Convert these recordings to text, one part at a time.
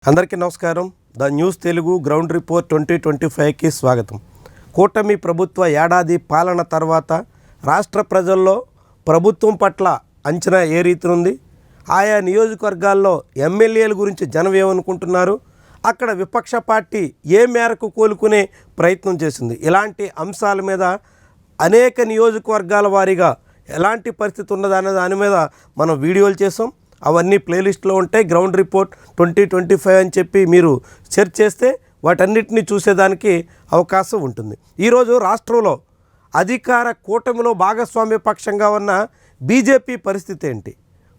అందరికీ నమస్కారం. The news Telugu ground report 2025కి స్వాగతం. కూటమి ప్రభుత్వ ఏడాది పాలన తర్వాత రాష్ట్ర ప్రజల్లో ప్రభుత్వం పట్ల అంచనా ఏ రీతి ఉంది, ఆయా నియోజకవర్గాల్లో ఎమ్మెల్యేల గురించి జనం ఏమనుకుంటున్నారు, అక్కడ విపక్ష పార్టీ ఏ మేరకు కోలుకునే ప్రయత్నం చేసింది, ఇలాంటి అంశాల మీద అనేక నియోజకవర్గాల వారీగా ఎలాంటి పరిస్థితి ఉన్నదనే దాని మీద మనం వీడియోలు చేసాం. అవన్నీ ప్లేలిస్ట్లో ఉంటాయి. గ్రౌండ్ రిపోర్ట్ 2025 అని చెప్పి మీరు సెర్చ్ చేస్తే వాటన్నిటిని చూసేదానికి అవకాశం ఉంటుంది. ఈరోజు రాష్ట్రంలో అధికార కూటమిలో భాగస్వామ్య పక్షంగా ఉన్న బీజేపీ పరిస్థితి ఏంటి,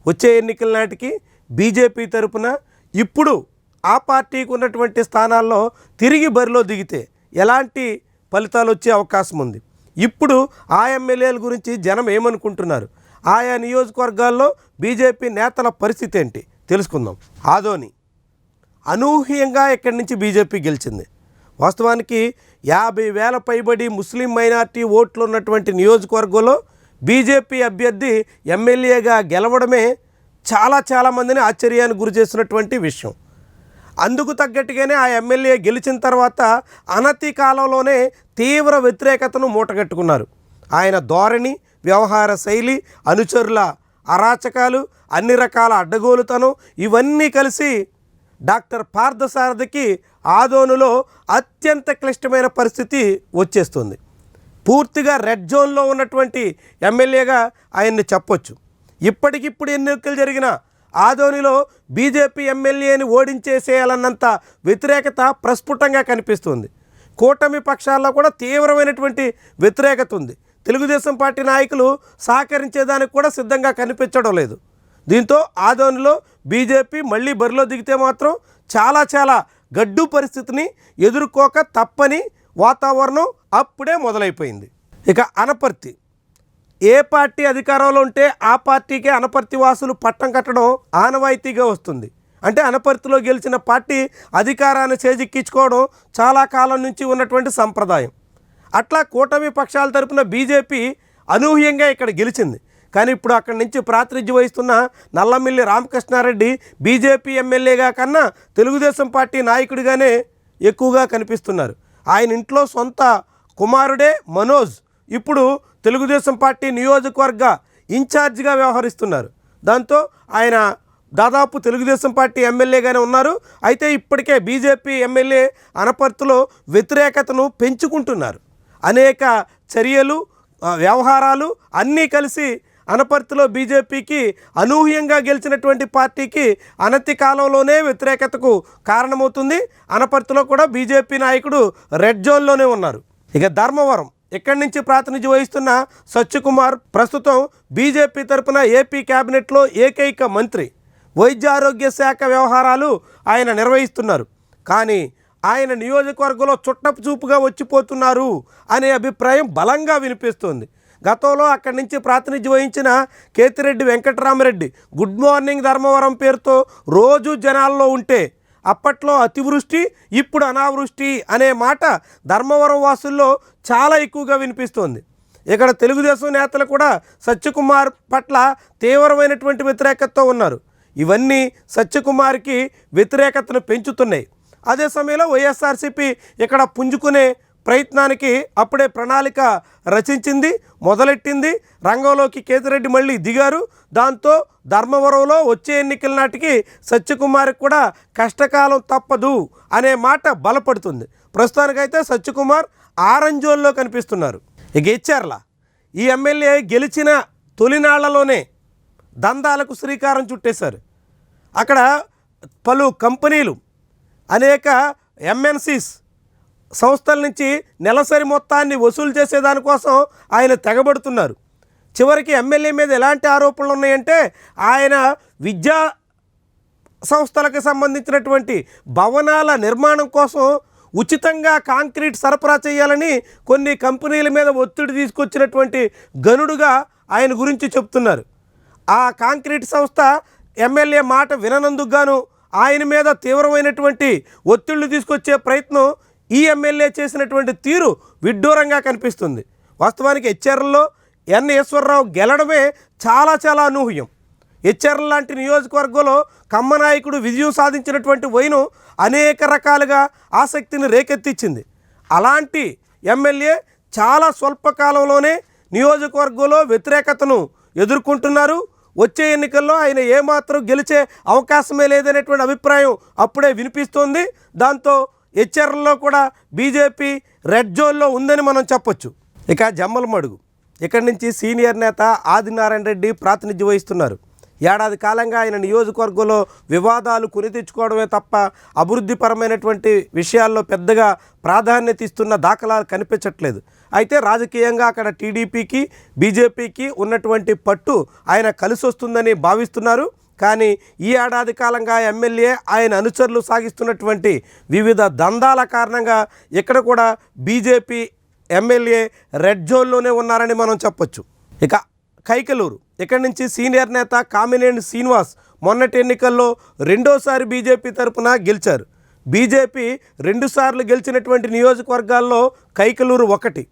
వచ్చే ఎన్నికల నాటికి బీజేపీ తరపున ఇప్పుడు ఆ పార్టీకి ఉన్నటువంటి స్థానాల్లో తిరిగి బరిలో దిగితే ఎలాంటి ఫలితాలు వచ్చే అవకాశం ఉంది, ఇప్పుడు ఆ ఎమ్మెల్యేల గురించి జనం ఏమనుకుంటున్నారు, ఆయా నియోజకవర్గాల్లో బీజేపీ నేతల పరిస్థితి ఏంటి తెలుసుకుందాం. ఆదోని అనూహ్యంగా ఇక్కడి నుంచి బీజేపీ గెలిచింది. వాస్తవానికి 50,000 పైబడి ముస్లిం మైనార్టీ ఓట్లు ఉన్నటువంటి నియోజకవర్గంలో బీజేపీ అభ్యర్థి ఎమ్మెల్యేగా గెలవడమే చాలామందిని ఆశ్చర్యానికి గురి చేసినటువంటి విషయం. అందుకు తగ్గట్టుగానే ఆ ఎమ్మెల్యే గెలిచిన తర్వాత అనతి కాలంలోనే తీవ్ర వ్యతిరేకతను మూటగట్టుకున్నారు. ఆయన ధోరణి, వ్యవహార శైలి, అనుచరుల అరాచకాలు, అన్ని రకాల అడ్డగోలుతనం ఇవన్నీ కలిసి డాక్టర్ పార్థసారథికి ఆదోనులో అత్యంత క్లిష్టమైన పరిస్థితి వచ్చేస్తుంది. పూర్తిగా రెడ్ జోన్లో ఉన్నటువంటి ఎమ్మెల్యేగా ఆయన్ని చెప్పొచ్చు. ఇప్పటికిప్పుడు ఎన్నికలు జరిగిన ఆదోనిలో బీజేపీ ఎమ్మెల్యేని ఓడించేసేయాలన్నంత వ్యతిరేకత ప్రస్ఫుటంగా కనిపిస్తుంది. కూటమి పక్షాల్లో కూడా తీవ్రమైనటువంటి వ్యతిరేకత ఉంది. తెలుగుదేశం పార్టీ నాయకులు సహకరించేదానికి కూడా సిద్ధంగా కనిపించడం లేదు. దీంతో ఆదోనిలో బీజేపీ మళ్ళీ బరిలో దిగితే మాత్రం చాలా గడ్డు పరిస్థితిని ఎదుర్కోక తప్పని వాతావరణం అప్పుడే మొదలైపోయింది. ఇక అనపర్తి, ఏ పార్టీ అధికారంలో ఉంటే ఆ పార్టీకే అనపర్తి వాసులు పట్టం కట్టడం ఆనవాయితీగా వస్తుంది. అంటే అనపర్తిలో గెలిచిన పార్టీ అధికారాన్ని చేజిక్కించుకోవడం చాలా కాలం నుంచి ఉన్నటువంటి సంప్రదాయం. అట్లా కూటమి పక్షాల తరపున బీజేపీ అనూహ్యంగా ఇక్కడ గెలిచింది. కానీ ఇప్పుడు అక్కడి నుంచి ప్రాతినిధ్యం వహిస్తున్న నల్లమిల్లి రామకృష్ణారెడ్డి బీజేపీ ఎమ్మెల్యేగా కన్నా తెలుగుదేశం పార్టీ నాయకుడిగానే ఎక్కువగా కనిపిస్తున్నారు. ఆయన ఇంట్లో సొంత కుమారుడే మనోజ్ ఇప్పుడు తెలుగుదేశం పార్టీ నియోజకవర్గ ఇన్ఛార్జిగా వ్యవహరిస్తున్నారు. దాంతో ఆయన దాదాపు తెలుగుదేశం పార్టీ ఎమ్మెల్యేగానే ఉన్నారు. అయితే ఇప్పటికే బీజేపీ ఎమ్మెల్యే అనపర్తిలో వ్యతిరేకతను పెంచుకుంటున్నారు. అనేక చర్యలు, వ్యవహారాలు అన్నీ కలిసి అనపర్తిలో బీజేపీకి అనూహ్యంగా గెలిచినటువంటి పార్టీకి అనతి కాలంలోనే వ్యతిరేకతకు కారణమవుతుంది. అనపర్తిలో కూడా బీజేపీ నాయకుడు రెడ్ జోన్లోనే ఉన్నారు. ఇక ధర్మవరం, ఇక్కడి నుంచి ప్రాతినిధ్యం వహిస్తున్న సత్యకుమార్ ప్రస్తుతం బీజేపీ తరపున ఏపీ క్యాబినెట్లో ఏకైక మంత్రి. వైద్య ఆరోగ్య శాఖ వ్యవహారాలు ఆయన నిర్వహిస్తున్నారు. కానీ ఆయన నియోజకవర్గంలో చుట్టపు చూపుగా వచ్చిపోతున్నారు అనే అభిప్రాయం బలంగా వినిపిస్తుంది. గతంలో అక్కడి నుంచి ప్రాతినిధ్యం వహించిన కేతిరెడ్డి వెంకటరామరెడ్డి గుడ్ మార్నింగ్ ధర్మవరం పేరుతో రోజు జనాల్లో ఉంటే అప్పట్లో అతివృష్టి, ఇప్పుడు అనావృష్టి అనే మాట ధర్మవరం వాసుల్లో చాలా ఎక్కువగా వినిపిస్తోంది. ఇక్కడ తెలుగుదేశం నేతలు కూడా సత్యకుమార్ పట్ల తీవ్రమైనటువంటి వ్యతిరేకతతో ఉన్నారు. ఇవన్నీ సత్యకుమార్కి వ్యతిరేకతను పెంచుతున్నాయి. అదే సమయంలో వైఎస్ఆర్సీపీ ఇక్కడ పుంజుకునే ప్రయత్నానికి అప్పుడే ప్రణాళిక రచించింది, మొదలెట్టింది. రంగంలోకి కేతిరెడ్డి మళ్ళీ దిగారు. దాంతో ధర్మవరంలో వచ్చే ఎన్నికల నాటికి సత్యకుమార్కి కూడా కష్టకాలం తప్పదు అనే మాట బలపడుతుంది. ప్రస్తుతానికైతే సత్యకుమార్ ఆరంజోల్లో కనిపిస్తున్నారు. ఇక ఇచ్చార్ల, ఈ ఎమ్మెల్యే గెలిచిన తొలినాళ్లలోనే దందాలకు శ్రీకారం చుట్టేశారు. అక్కడ పలు కంపెనీలు, అనేక ఎంఎన్సీస్ సంస్థల నుంచి నెలసరి మొత్తాన్ని వసూలు చేసేదానికోసం ఆయన తెగబడుతున్నారు. చివరికి ఎమ్మెల్యే మీద ఎలాంటి ఆరోపణలు ఉన్నాయంటే ఆయన విద్యా సంస్థలకు సంబంధించినటువంటి భవనాల నిర్మాణం కోసం ఉచితంగా కాంక్రీట్ సరఫరా చేయాలని కొన్ని కంపెనీల మీద ఒత్తిడి తీసుకొచ్చినటువంటి గనుడుగా ఆయన గురించి చెప్తున్నారు. ఆ కాంక్రీట్ సంస్థ ఎమ్మెల్యే మాట విననందుకు గాను ఆయన మీద తీవ్రమైనటువంటి ఒత్తిళ్లు తీసుకొచ్చే ప్రయత్నం ఈ ఎమ్మెల్యే చేసినటువంటి తీరు విడ్డూరంగా కనిపిస్తుంది. వాస్తవానికి హెచ్ఆర్లో ఎన్ ఈశ్వరరావు గెలడమే చాలా అనూహ్యం. ఎచ్చెర్ల లాంటి నియోజకవర్గంలో కమ్మ నాయకుడు విజయం సాధించినటువంటి వైను అనేక రకాలుగా ఆసక్తిని రేకెత్తించింది. అలాంటి ఎమ్మెల్యే చాలా స్వల్పకాలంలోనే నియోజకవర్గంలో వ్యతిరేకతను ఎదుర్కొంటున్నారు. వచ్చే ఎన్నికల్లో ఆయన ఏమాత్రం గెలిచే అవకాశమే లేదనేటువంటి అభిప్రాయం అప్పుడే వినిపిస్తోంది. దాంతో ఎచ్చెర్లలో కూడా బీజేపీ రెడ్ జోన్లో ఉందని మనం చెప్పొచ్చు. ఇక జమ్మలమడుగు ఇక్కడి నుంచి సీనియర్ నేత ఆదినారాయణ రెడ్డి ప్రాతినిధ్యం వహిస్తున్నారు. ఏడాది కాలంగా ఆయన నియోజకవర్గంలో వివాదాలు కొని తెచ్చుకోవడమే తప్ప అభివృద్ధిపరమైనటువంటి విషయాల్లో పెద్దగా ప్రాధాన్యత ఇస్తున్న దాఖలాలు కనిపించట్లేదు. అయితే రాజకీయంగా అక్కడ టీడీపీకి బీజేపీకి ఉన్నటువంటి పట్టు ఆయన కలిసి వస్తుందని భావిస్తున్నారు. కానీ ఈ ఏడాది కాలంగా ఎమ్మెల్యే ఆయన అనుచరులు సాగిస్తున్నటువంటి వివిధ దందాల కారణంగా ఇక్కడ కూడా బీజేపీ ఎమ్మెల్యే రెడ్ జోన్లోనే ఉన్నారని మనం చెప్పొచ్చు. ఇక కైకలూరు ఇక్కడి నుంచి సీనియర్ నేత కామినేని శ్రీనివాస్ మొన్నటి ఎన్నికల్లో రెండోసారి బీజేపీ తరపున గెలిచారు. బీజేపీ 2 సార్లు గెలిచినటువంటి నియోజకవర్గాల్లో కైకలూరు ఒకటి.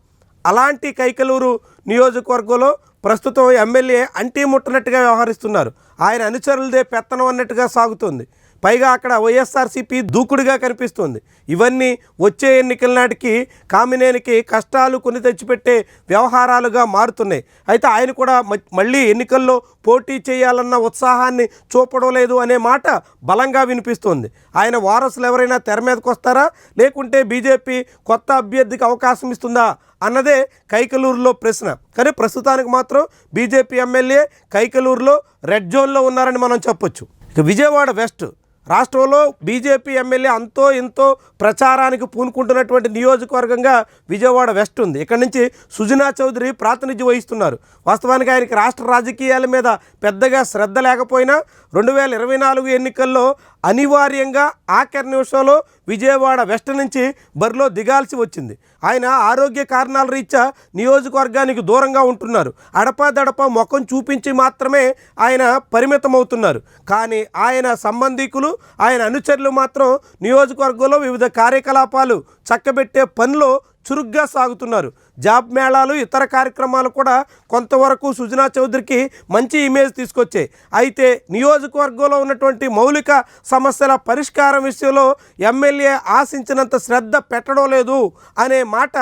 అలాంటి కైకలూరు నియోజకవర్గంలో ప్రస్తుతం ఎమ్మెల్యే అంటీ ముట్టనట్టుగా వ్యవహరిస్తున్నారు. ఆయన అనుచరులదే పెత్తనం అన్నట్టుగా సాగుతుంది. పైగా అక్కడ వైఎస్ఆర్సీపీ దూకుడుగా కనిపిస్తుంది. ఇవన్నీ వచ్చే ఎన్నికల నాటికి కామినేనికి కష్టాలు కొని తెచ్చిపెట్టే వ్యవహారాలుగా మారుతున్నాయి. అయితే ఆయన కూడా మళ్ళీ ఎన్నికల్లో పోటీ చేయాలన్న ఉత్సాహాన్ని చూపడం లేదు అనే మాట బలంగా వినిపిస్తుంది. ఆయన వారసులు ఎవరైనా తెర మీదకి వస్తారా, లేకుంటే బీజేపీ కొత్త అభ్యర్థికి అవకాశం ఇస్తుందా అన్నదే కైకలూరులో ప్రశ్న. కానీ ప్రస్తుతానికి మాత్రం బీజేపీ ఎమ్మెల్యే కైకలూరులో రెడ్ జోన్లో ఉన్నారని మనం చెప్పొచ్చు. ఇక విజయవాడ వెస్ట్ రాష్ట్రంలో బీజేపీ ఎమ్మెల్యే అంతో ఎంతో ప్రచారానికి పూనుకుంటున్నటువంటి నియోజకవర్గంగా విజయవాడ వెస్ట్ ఉంది. ఇక్కడ నుంచి సుజనా చౌదరి ప్రాతినిధ్యం వహిస్తున్నారు. వాస్తవానికి ఆయనకి రాష్ట్ర రాజకీయాల మీద పెద్దగా శ్రద్ధ లేకపోయినా 2024 ఎన్నికల్లో అనివార్యంగా ఆఖరి నిమిషంలో విజయవాడ వెస్ట్ నుంచి బరిలో దిగాల్సి వచ్చింది. ఆయన ఆరోగ్య కారణాల రీత్యా నియోజకవర్గానికి దూరంగా ఉంటున్నారు. అడపాదడప ముఖం చూపించి మాత్రమే ఆయన పరిమితమవుతున్నారు. కానీ ఆయన సంబంధికులు ఆయన అనుచరులు మాత్రం నియోజకవర్గంలో వివిధ కార్యకలాపాలు చక్కబెట్టే పనిలో చురుగ్గా సాగుతున్నారు. జాబ్ మేళాలు ఇతర కార్యక్రమాలు కూడా కొంతవరకు సుజనా చౌదరికి మంచి ఇమేజ్ తీసుకొచ్చాయి. అయితే నియోజకవర్గంలో ఉన్నటువంటి మౌలిక సమస్యల పరిష్కారం విషయంలో ఎమ్మెల్యే ఆశించినంత శ్రద్ధ పెట్టడం లేదు అనే మాట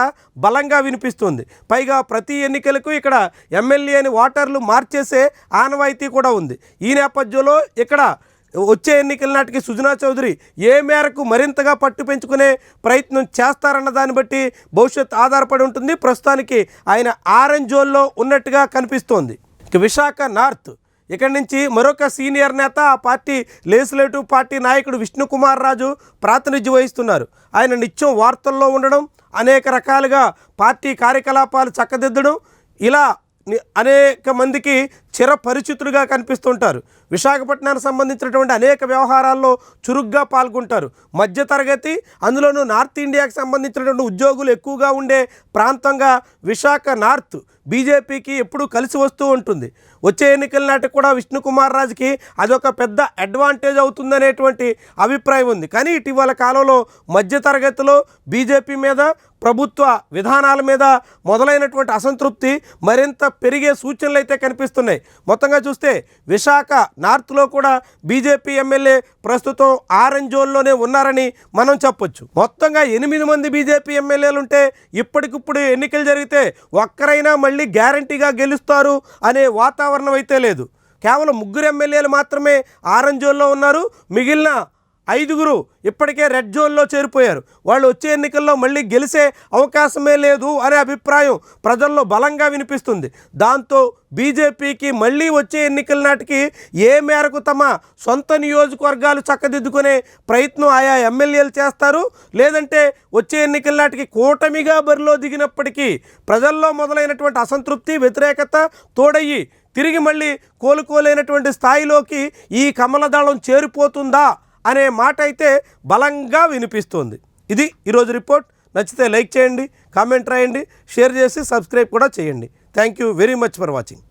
బలంగా వినిపిస్తుంది. పైగా ప్రతి ఎన్నికలకు ఇక్కడ ఎమ్మెల్యేని ఓటర్లు మార్చేసే ఆనవాయితీ కూడా ఉంది. ఈ నేపథ్యంలో ఇక్కడ వచ్చే ఎన్నికల నాటికి సుజనా చౌదరి ఏ మేరకు మరింతగా పట్టు పెంచుకునే ప్రయత్నం చేస్తారన్న దాన్ని బట్టి భవిష్యత్ ఆధారపడి ఉంటుంది. ప్రస్తుతానికి ఆయన ఆరెంజ్ జోన్లో ఉన్నట్టుగా కనిపిస్తోంది. ఇక విశాఖ నార్త్ ఇక్కడి నుంచి మరొక సీనియర్ నేత ఆ పార్టీ లెజిస్లేటివ్ పార్టీ నాయకుడు విష్ణుకుమార్ రాజు ప్రాతినిధ్యం వహిస్తున్నారు. ఆయన నిత్యం వార్తల్లో ఉండడం, అనేక రకాలుగా పార్టీ కార్యకలాపాలు చక్కదిద్దడం, ఇలా అనేక మందికి చిరపరిచితులుగా కనిపిస్తుంటారు. విశాఖపట్నానికి సంబంధించినటువంటి అనేక వ్యవహారాల్లో చురుగ్గా పాల్గొంటారు. మధ్యతరగతి, అందులోనూ నార్త్ ఇండియాకి సంబంధించినటువంటి ఉద్యోగులు ఎక్కువగా ఉండే ప్రాంతంగా విశాఖ నార్త్ బీజేపీకి ఎప్పుడూ కలిసి వస్తూ ఉంటుంది. వచ్చే ఎన్నికల నాటికి కూడా విష్ణుకుమార్ రాజుకి అదొక పెద్ద అడ్వాంటేజ్ అవుతుందనేటువంటి అభిప్రాయం ఉంది. కానీ ఇటీవల కాలంలో మధ్యతరగతిలో బీజేపీ మీద, ప్రభుత్వ విధానాల మీద మొదలైనటువంటి అసంతృప్తి మరింత పెరిగే సూచనలు అయితే కనిపిస్తున్నాయి. మొత్తంగా చూస్తే విశాఖ నార్త్లో కూడా బీజేపీ ఎమ్మెల్యే ప్రస్తుతం ఆరెంజ్ జోన్లోనే ఉన్నారని మనం చెప్పొచ్చు. మొత్తంగా 8 మంది బీజేపీ ఎమ్మెల్యేలు ఉంటే ఇప్పటికిప్పుడు ఎన్నికలు జరిగితే ఒక్కరైనా మళ్ళీ గ్యారంటీగా గెలుస్తారు అనే వాతావరణం అయితే లేదు. కేవలం 3 ఎమ్మెల్యేలు మాత్రమే ఆరెంజ్ జోన్లో ఉన్నారు. మిగిలిన 5 ఇప్పటికే రెడ్ జోన్లో చేరిపోయారు. వాళ్ళు వచ్చే ఎన్నికల్లో మళ్ళీ గెలిచే అవకాశమే లేదు అనే అభిప్రాయం ప్రజల్లో బలంగా వినిపిస్తుంది. దాంతో బీజేపీకి మళ్ళీ వచ్చే ఎన్నికల నాటికి ఏ మేరకు తమ సొంత నియోజకవర్గాలు చక్కదిద్దుకునే ప్రయత్నం ఆయా ఎమ్మెల్యేలు చేస్తారు, లేదంటే వచ్చే ఎన్నికల నాటికి కూటమిగా బరిలో దిగినప్పటికీ ప్రజల్లో మొదలైనటువంటి అసంతృప్తి, వ్యతిరేకత తోడయ్యి తిరిగి మళ్ళీ కోలుకోలేనటువంటి స్థాయిలోకి ఈ కమలదళం చేరిపోతుందా అనే మాట అయితే బలంగా వినిపిస్తుంది. ఇది ఈరోజు రిపోర్ట్. నచ్చితే లైక్ చేయండి, కామెంట్ రాయండి, షేర్ చేసి సబ్స్క్రైబ్ కూడా చేయండి. Thank you very much for watching.